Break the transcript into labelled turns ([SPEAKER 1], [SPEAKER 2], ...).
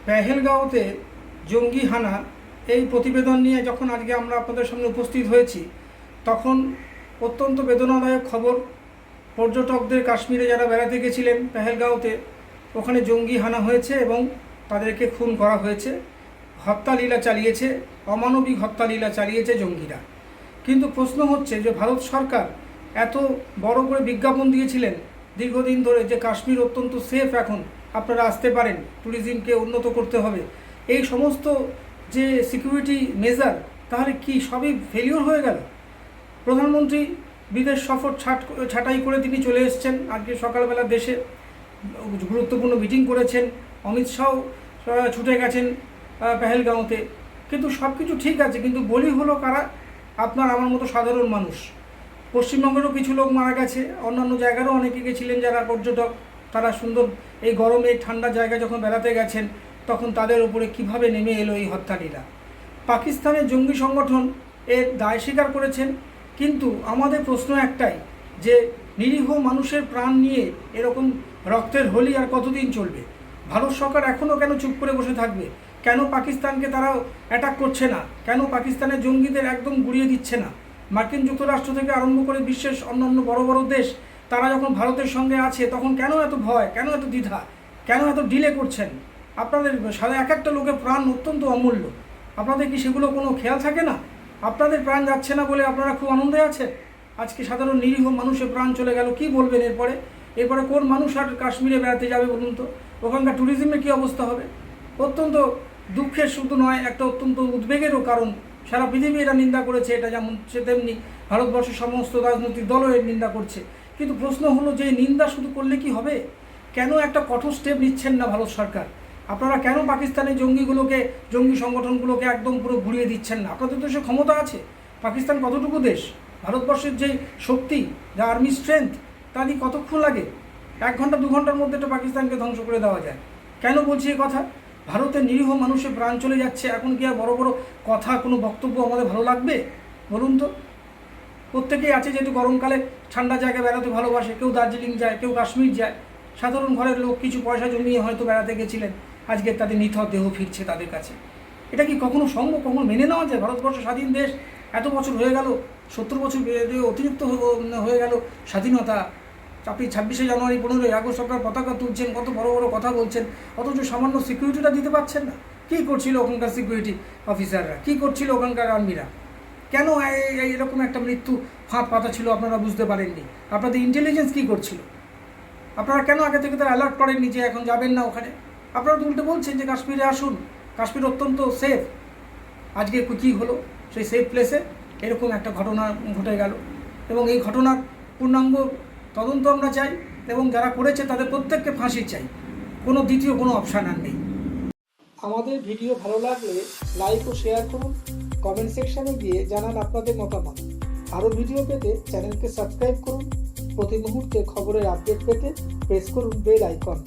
[SPEAKER 1] পেহেলগাঁওতে জঙ্গি হানা এই প্রতিবেদন নিয়ে যখন আজকে আমরা আপনাদের সামনে উপস্থিত হয়েছি, তখন অত্যন্ত বেদনাদায়ক খবর। পর্যটকদের কাশ্মীরে যারা বেড়াতে গেছিলেন পেহেলগাঁওতে, ওখানে জঙ্গি হানা হয়েছে এবং তাদেরকে খুন করা হয়েছে। হত্যালীলা চালিয়েছে, অমানবিক হত্যালীলা চালিয়েছে জঙ্গিরা। কিন্তু প্রশ্ন হচ্ছে যে ভারত সরকার এত বড় করে বিজ্ঞাপন দিয়েছিলেন দীর্ঘদিন ধরে যে কাশ্মীর অত্যন্ত সেফ, এখন আপনারা আসতে পারেন, ট্যুরিজমকে উন্নত করতে হবে, এই সমস্ত যে সিকিউরিটি মেজার, তাহলে কি সবই ফেলিওর হয়ে গেল? প্রধানমন্ত্রী বিদেশ সফর ছাঁটাই করে তিনি চলে এসেছেন। আজকে সকালবেলা দেশে গুরুত্বপূর্ণ মিটিং করেছেন। অমিত শাহ ছুটে গেছেন পেহেলগাঁওতে। কিন্তু সব কিছু ঠিক আছে, কিন্তু বলি হলো কারা? আপনার আমার মতো সাধারণ মানুষ। পশ্চিমবঙ্গেরও কিছু লোক মারা গেছে, অন্যান্য জায়গারও অনেকে গেছিলেন যারা পর্যটক, তারা সুন্দর এই গরমে ঠান্ডা জায়গায় যখন বেড়াতে গেছেন, তখন তাদের উপরে কিভাবে নেমে এলো এই হত্যালীলা। পাকিস্তানের জঙ্গি সংগঠন এর দায় স্বীকার করেছেন। কিন্তু আমাদের প্রশ্ন একটাই, যে নিরীহ মানুষের প্রাণ নিয়ে এরকম রক্তের হোলি আর কতদিন চলবে? ভারত সরকার এখনও কেন চুপ করে বসে থাকবে? কেন পাকিস্তানকে তারা অ্যাটাক করছে না? কেন পাকিস্তানের জঙ্গিদের একদম গুড়িয়ে দিচ্ছে না? মার্কিন যুক্তরাষ্ট্র থেকে আরম্ভ করে বিশ্বের অন্যান্য বড় বড় দেশ, তারা যখন ভারতের সঙ্গে আছে, তখন কেন এত ভয়, কেন এত দ্বিধা, কেন এত ডিলে করছেন? আপনাদের সারা এক একটা লোকের প্রাণ অত্যন্ত অমূল্য। আপনাদের কি সেগুলো কোনো খেয়াল থাকে না? আপনাদের প্রাণ যাচ্ছে না বলে আপনারা খুব আনন্দে আছেন। আজকে সাধারণ নিরীহ মানুষের প্রাণ চলে গেল, কি বলবেন এরপরে? এরপরে কোন মানুষ আর কাশ্মীরে বেড়াতে যাবে বলুন তো? ওখানকার ট্যুরিজমের কী অবস্থা হবে? অত্যন্ত দুঃখের শুধু নয়, একটা অত্যন্ত উদ্বেগেরও কারণ। সারা পৃথিবী এটা নিন্দা করেছে, এটা যেমন সে তেমনি ভারতবর্ষের সমস্ত রাজনৈতিক দলও এর নিন্দা করছে। কিন্তু প্রশ্ন হলো যে নিন্দা শুধু করলে কি হবে? কেন একটা কঠোর স্টেপ নিচ্ছেন না ভারত সরকার? আপনারা কেন পাকিস্তানের জঙ্গি সংগঠনগুলোকে একদম পুরো ঘুরিয়ে দিচ্ছেন না? আপনাদের দেশে ক্ষমতা আছে। পাকিস্তান কতটুকু দেশ? ভারতবর্ষের যে শক্তি, যা আর্মি স্ট্রেংথ, তা দিয়ে কতক্ষণ লাগে? 1 ঘন্টা 2 ঘন্টার মধ্যে তো পাকিস্তানকে ধ্বংস করে দেওয়া যায়। কেন বলছি এই কথা? ভারতের নিরীহ মানুষের প্রাণ চলে যাচ্ছে, এখন কি আর বড় বড় কথা, কোনো বক্তব্য আমাদের ভালো লাগবে বলুন তো? প্রত্যেকেই আছে যেহেতু গরমকালে ঠান্ডা জায়গায় বেড়াতে ভালোবাসে, কেউ দার্জিলিং যায়, কেউ কাশ্মীর যায়। সাধারণ ঘরের লোক কিছু পয়সা জমিয়ে হয়তো বেড়াতে গেছিলেন, আজকে তাদের নিথর দেহ ফিরছে তাদের কাছে। এটা কি কখনো সম্ভব? কখনো মেনে নেওয়া যায়? ভারতবর্ষ স্বাধীন দেশ, এত বছর হয়ে গেল, 70 বছর অতিরিক্ত হয়ে গেল স্বাধীনতা। আপনি 26শে জানুয়ারি, 15ই আগস্ট আপনার পতাকা তুলছেন, কত বড় বড় কথা বলছেন, অথচ সামান্য সিকিউরিটিটা দিতে পারছেন না। কী করছিল ওখানকার সিকিউরিটি অফিসাররা? কী করছিল ওখানকার আর্মিরা? কেন এরকম একটা মৃত্যু ফাঁদ পাতা ছিল আপনারা বুঝতে পারেননি? আপনাদের ইন্টেলিজেন্স কী করছিল? আপনারা কেন আগে থেকে তারা অ্যালার্ট করেননি যে এখন যাবেন না ওখানে? আপনারা তো উল্টে বলছেন যে কাশ্মীরে আসুন, কাশ্মীর অত্যন্ত সেফ। আজকে কী হলো? সেই সেফ প্লেসে এরকম একটা ঘটনা ঘটে গেল, এবং এই ঘটনার পূর্ণাঙ্গ তদন্ত আমরা চাই, এবং যারা করেছে তাদের প্রত্যেককে ফাঁসি চাই। কোনো দ্বিতীয় কোনো অপশান আর নেই। আমাদের ভিডিও ভালো লাগলে লাইক ও শেয়ার করুন, কমেন্ট সেকশনে গিয়ে জানান আপনাদের মতামত। আরও ভিডিও পেতে চ্যানেলকে সাবস্ক্রাইব করুন। প্রতি মুহূর্তে খবরের আপডেট পেতে প্রেস করুন বেল আইকন।